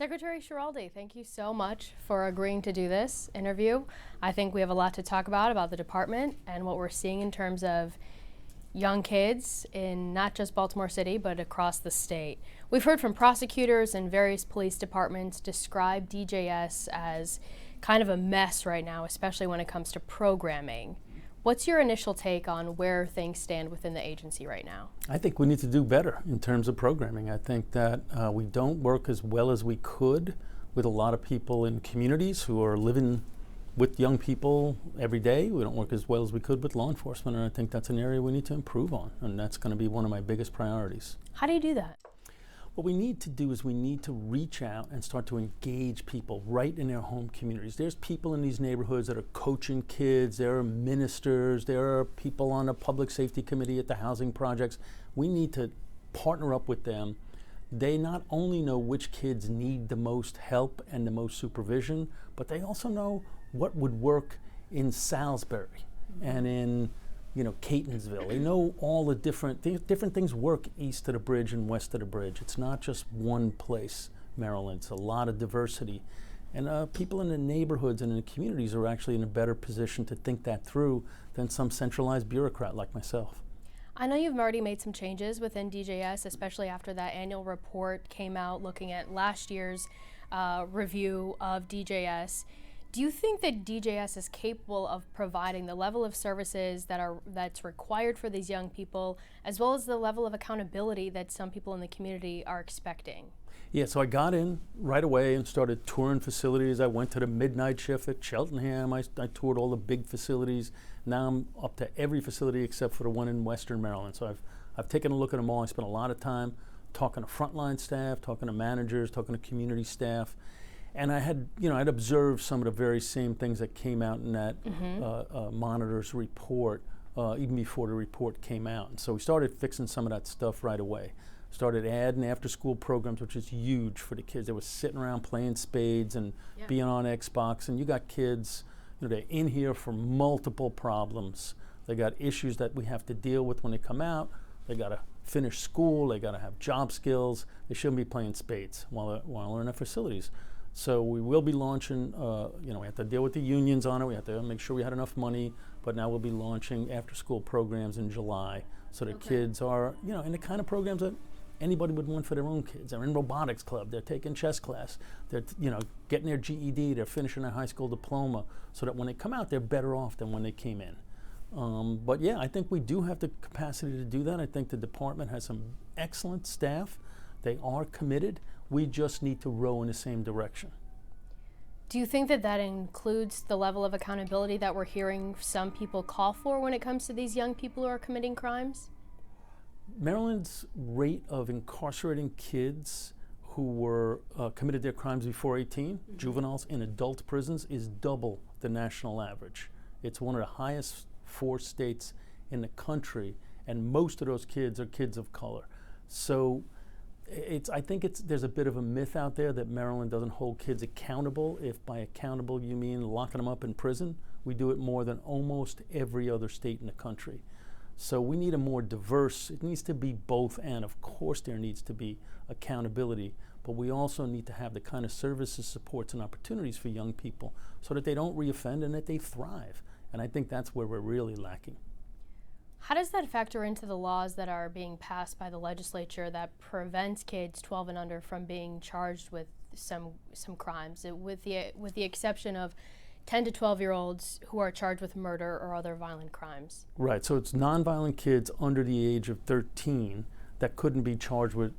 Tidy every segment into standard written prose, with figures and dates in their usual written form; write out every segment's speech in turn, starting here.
Secretary Schiraldi, thank you so much for agreeing to do this interview. I think we have a lot to talk about the department and what we're seeing in terms of young kids in not just Baltimore City, but across the state. We've heard from prosecutors and various police departments describe DJS as kind of a mess right now, especially when it comes to programming. What's your initial take on where things stand within the agency right now? I think we need to do better in terms of programming. I think that we don't work as well as we could with a lot of people in communities who are living with young people every day. We don't work as well as we could with law enforcement, and I think that's an area we need to improve on, and that's going to be one of my biggest priorities. How do you do that? What we need to do is we need to reach out and start to engage people right in their home communities. There's people in these neighborhoods that are coaching kids, there are ministers, there are people on a public safety committee at the housing projects. We need to partner up with them. They not only know which kids need the most help and the most supervision, but they also know what would work in Salisbury and in Catonsville. They know all the different things work east of the bridge and west of the bridge. It's not just one place, Maryland. It's a lot of diversity. And people in the neighborhoods and in the communities are actually in a better position to think that through than some centralized bureaucrat like myself. I know you've already made some changes within DJS, especially after that annual report came out looking at last year's review of DJS. Do you think that DJS is capable of providing the level of services that's required for these young people, as well as the level of accountability that some people in the community are expecting? Yeah, so I got in right away and started touring facilities. I went to the midnight shift at Cheltenham. I toured all the big facilities. Now I'm up to every facility except for the one in Western Maryland. So I've taken a look at them all. I spent a lot of time talking to frontline staff, talking to managers, talking to community staff. And I had, I'd observed some of the very same things that came out in that monitor's report, even before the report came out. And so we started fixing some of that stuff right away. Started adding after-school programs, which is huge for the kids. They were sitting around playing spades and being on Xbox. And you got kids, they're in here for multiple problems. They got issues that we have to deal with when they come out. They got to finish school. They got to have job skills. They shouldn't be playing spades while they're in our facilities. So we will be launching, we have to deal with the unions on it. We have to make sure we had enough money, but now we'll be launching after-school programs in July so that kids are, in the kind of programs that anybody would want for their own kids. They're in robotics club, they're taking chess class, they're, getting their GED, they're finishing their high school diploma, so that when they come out, they're better off than when they came in. But yeah, I think we do have the capacity to do that. I think the department has some excellent staff. They are committed. We just need to row in the same direction. Do you think that includes the level of accountability that we're hearing some people call for when it comes to these young people who are committing crimes? Maryland's rate of incarcerating kids who were committed their crimes before 18, juveniles in adult prisons, is double the national average. It's one of the highest 4 states in the country, and most of those kids are kids of color. So I think there's a bit of a myth out there that Maryland doesn't hold kids accountable. If by accountable you mean locking them up in prison, we do it more than almost every other state in the country. So we need a more diverse, it needs to be both, and of course there needs to be accountability, but we also need to have the kind of services, supports, and opportunities for young people so that they don't reoffend and that they thrive. And I think that's where we're really lacking. How does that factor into the laws that are being passed by the legislature that prevents kids 12 and under from being charged with some crimes, with the exception of 10 to 12-year-olds who are charged with murder or other violent crimes? Right, so it's nonviolent kids under the age of 13 that couldn't be charged with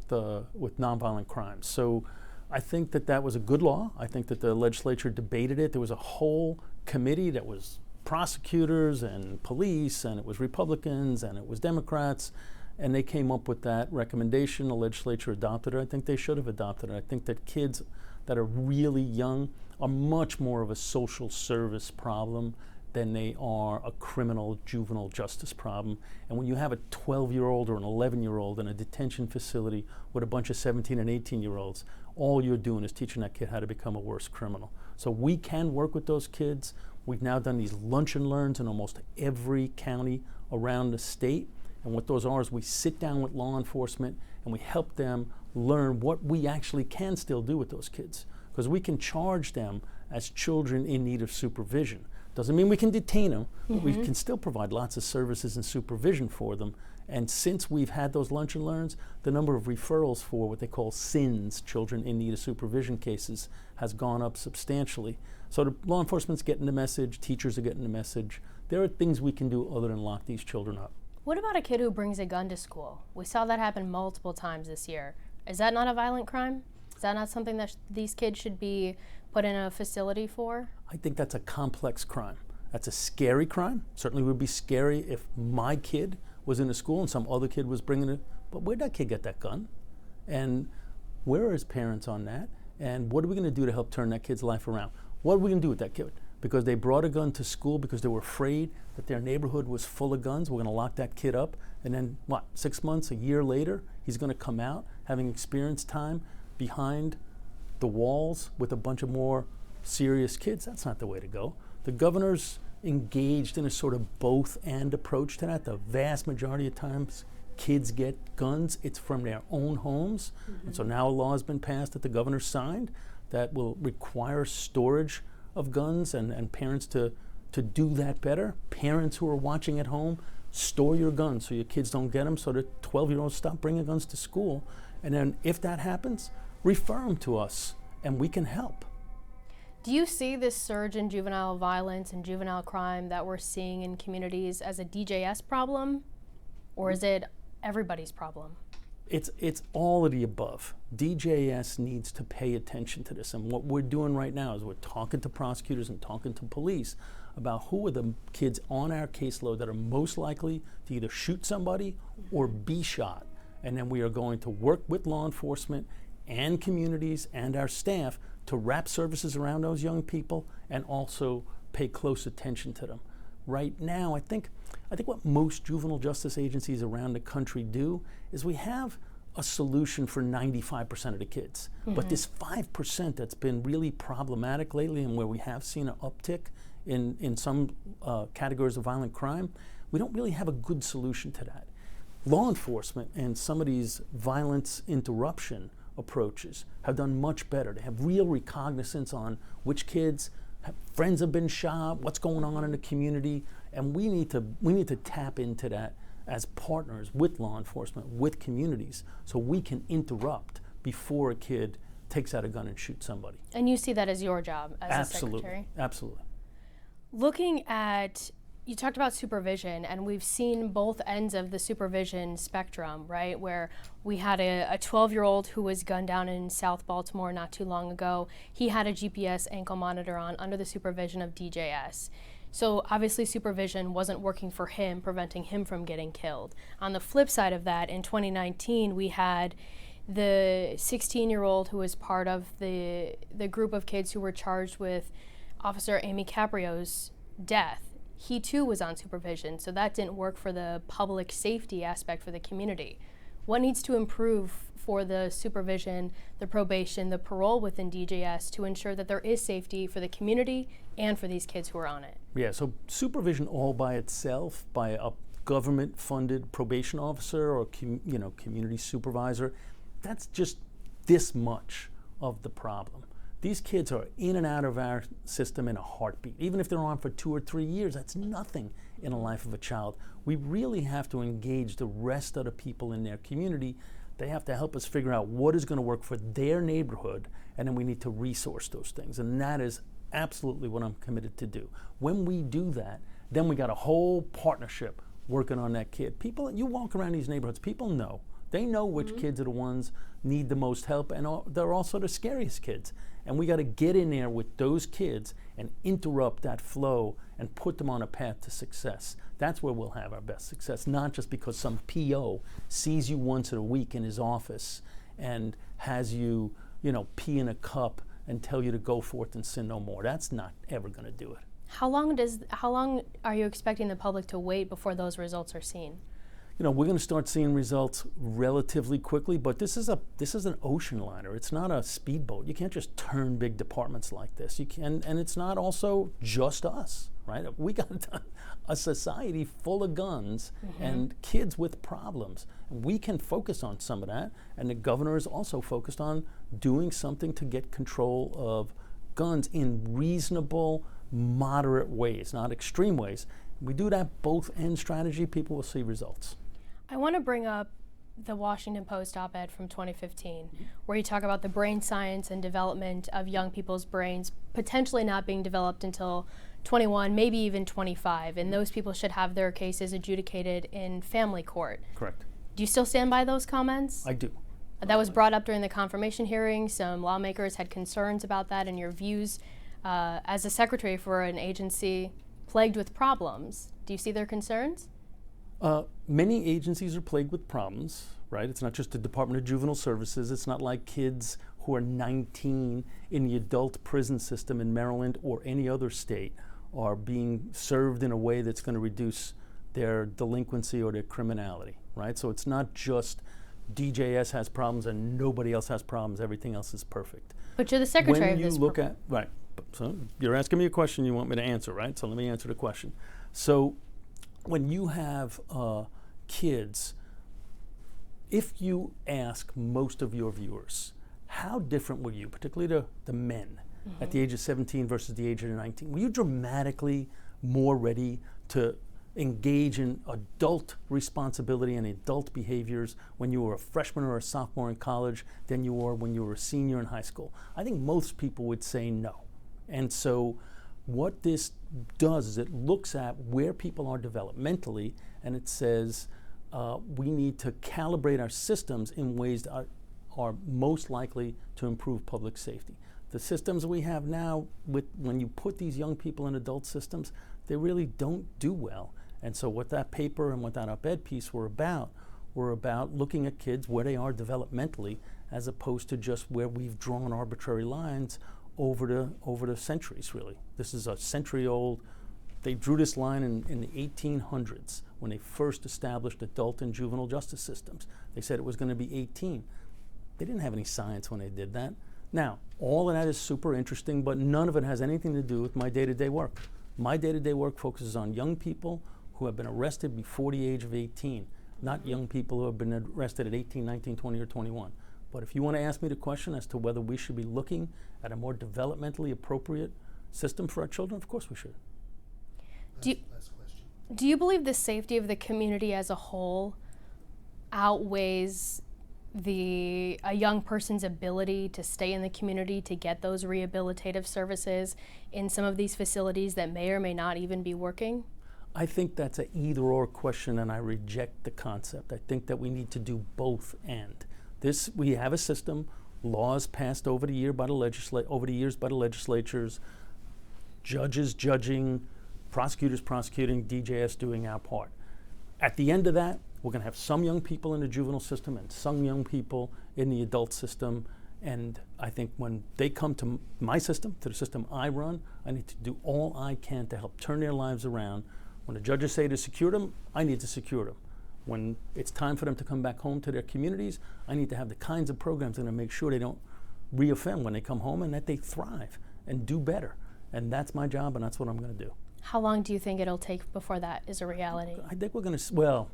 nonviolent crimes. So I think that was a good law. I think that the legislature debated it. There was a whole committee that was prosecutors and police, and it was Republicans and it was Democrats, and they came up with that recommendation. The legislature adopted it. I think they should have adopted it. I think that kids that are really young are much more of a social service problem than they are a criminal juvenile justice problem. And when you have a 12-year-old or an 11-year-old in a detention facility with a bunch of 17 and 18-year-olds, all you're doing is teaching that kid how to become a worse criminal. So we can work with those kids. We've now done these lunch and learns in almost every county around the state. And what those are is we sit down with law enforcement and we help them learn what we actually can still do with those kids. Because we can charge them as children in need of supervision. Doesn't mean we can detain them, but we can still provide lots of services and supervision for them. And since we've had those lunch and learns, the number of referrals for what they call SINs, children in need of supervision cases, has gone up substantially. So the law enforcement's getting the message, teachers are getting the message. There are things we can do other than lock these children up. What about a kid who brings a gun to school? We saw that happen multiple times this year. Is that not a violent crime? Is that not something that these kids should be put in a facility for? I think that's a complex crime. That's a scary crime. Certainly would be scary if my kid was in a school and some other kid was bringing it. But where'd that kid get that gun? And where are his parents on that? And what are we going to do to help turn that kid's life around? What are we going to do with that kid? Because they brought a gun to school because they were afraid that their neighborhood was full of guns. We're going to lock that kid up. And then, 6 months, a year later, he's going to come out having experienced time behind the walls with a bunch of more serious kids. That's not the way to go. The governor's engaged in a sort of both and approach to that. The vast majority of times kids get guns, it's from their own homes. And so now a law has been passed that the governor signed that will require storage of guns and parents to do that better. Parents who are watching at home, store your guns so your kids don't get them, so that 12-year-olds stop bringing guns to school. And then if that happens, refer them to us and we can help. Do you see this surge in juvenile violence and juvenile crime that we're seeing in communities as a DJS problem, or is it everybody's problem? It's all of the above. DJS needs to pay attention to this, and what we're doing right now is we're talking to prosecutors and talking to police about who are the kids on our caseload that are most likely to either shoot somebody or be shot. And then we are going to work with law enforcement and communities and our staff to wrap services around those young people and also pay close attention to them. Right now, I think what most juvenile justice agencies around the country do is we have a solution for 95% of the kids. But this 5% that's been really problematic lately and where we have seen an uptick in some categories of violent crime, we don't really have a good solution to that. Law enforcement and some of these violence interruption approaches have done much better. They have real recognizance on which kids, friends have been shot, what's going on in the community, and we need to tap into that as partners with law enforcement, with communities, so we can interrupt before a kid takes out a gun and shoots somebody. And you see that as your job as a secretary? Absolutely. Looking at, you talked about supervision, and we've seen both ends of the supervision spectrum, right? Where we had a 12-year-old who was gunned down in South Baltimore not too long ago. He had a GPS ankle monitor on under the supervision of DJS. So obviously supervision wasn't working for him, preventing him from getting killed. On the flip side of that, in 2019, we had the 16-year-old who was part of the group of kids who were charged with Officer Amy Caprio's death. He too was on supervision, so that didn't work for the public safety aspect for the community. What needs to improve for the supervision, the probation, the parole within DJS to ensure that there is safety for the community and for these kids who are on it? Yeah, so supervision all by itself, by a government-funded probation officer or community supervisor, that's just this much of the problem. These kids are in and out of our system in a heartbeat. Even if they're on for 2 or 3 years, that's nothing in the life of a child. We really have to engage the rest of the people in their community. They have to help us figure out what is going to work for their neighborhood, and then we need to resource those things. And that is absolutely what I'm committed to do. When we do that, then we got a whole partnership working on that kid. People, you walk around these neighborhoods, people know. They know which kids are the ones need the most help, and they're also the scariest kids. And we got to get in there with those kids and interrupt that flow and put them on a path to success. That's where we'll have our best success, not just because some PO sees you once a week in his office and has you, pee in a cup and tell you to go forth and sin no more. That's not ever going to do it. How long are you expecting the public to wait before those results are seen? we're going to start seeing results relatively quickly, but this is an ocean liner. It's not a speedboat. You can't just turn big departments like this. You can, and it's not also just us, right? We got a society full of guns and kids with problems. We can focus on some of that, and the governor is also focused on doing something to get control of guns in reasonable, moderate ways, not extreme ways. We do that both end strategy, people will see results. I want to bring up the Washington Post op-ed from 2015, where you talk about the brain science and development of young people's brains potentially not being developed until 21, maybe even 25, and those people should have their cases adjudicated in family court. Correct. Do you still stand by those comments? I do. That was brought up during the confirmation hearing. Some lawmakers had concerns about that, and your views as a secretary for an agency plagued with problems. Do you see their concerns? Many agencies are plagued with problems, right? It's not just the Department of Juvenile Services. It's not like kids who are 19 in the adult prison system in Maryland or any other state are being served in a way that's going to reduce their delinquency or their criminality, right? So it's not just DJS has problems and nobody else has problems. Everything else is perfect. But you're the secretary of this. When you look at, right, so you're asking me a question you want me to answer, right? So let me answer the question. So when you have kids, if you ask most of your viewers, how different were you, particularly the men, at the age of 17 versus the age of 19? Were you dramatically more ready to engage in adult responsibility and adult behaviors when you were a freshman or a sophomore in college than you were when you were a senior in high school? I think most people would say no. And so what this does is it looks at where people are developmentally, and it says we need to calibrate our systems in ways that are most likely to improve public safety. The systems we have now, when you put these young people in adult systems, they really don't do well. And so what that paper and what that op-ed piece were about looking at kids where they are developmentally, as opposed to just where we've drawn arbitrary lines over the centuries, really. This is a century old. They drew this line in the 1800s when they first established adult and juvenile justice systems. They said it was going to be 18. They didn't have any science when they did that. Now, all of that is super interesting, but none of it has anything to do with my day-to-day work. My day-to-day work focuses on young people who have been arrested before the age of 18, not young people who have been arrested at 18, 19, 20, or 21. But if you want to ask me the question as to whether we should be looking at a more developmentally appropriate system for our children, of course we should. Do you believe the safety of the community as a whole outweighs a young person's ability to stay in the community to get those rehabilitative services in some of these facilities that may or may not even be working? I think that's an either-or question, and I reject the concept. I think that we need to do both and. We have a system, laws passed over the years by the legislatures, judges judging, prosecutors prosecuting, DJS doing our part. At the end of that, we're going to have some young people in the juvenile system and some young people in the adult system. And I think when they come to my system, to the system I run, I need to do all I can to help turn their lives around. When the judges say to secure them, I need to secure them. When it's time for them to come back home to their communities, I need to have the kinds of programs that are going to make sure they don't reoffend when they come home and that they thrive and do better. And that's my job, and that's what I'm going to do. How long do you think it'll take before that is a reality? I think we're going to,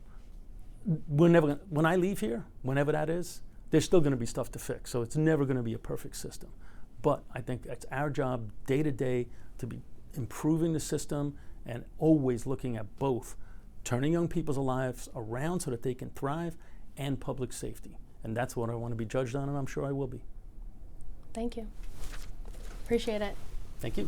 we're never going to, when I leave here, whenever that is, there's still going to be stuff to fix. So it's never going to be a perfect system. But I think it's our job day to day to be improving the system and always looking at both turning young people's lives around so that they can thrive and public safety. And that's what I want to be judged on, and I'm sure I will be. Thank you. Appreciate it. Thank you.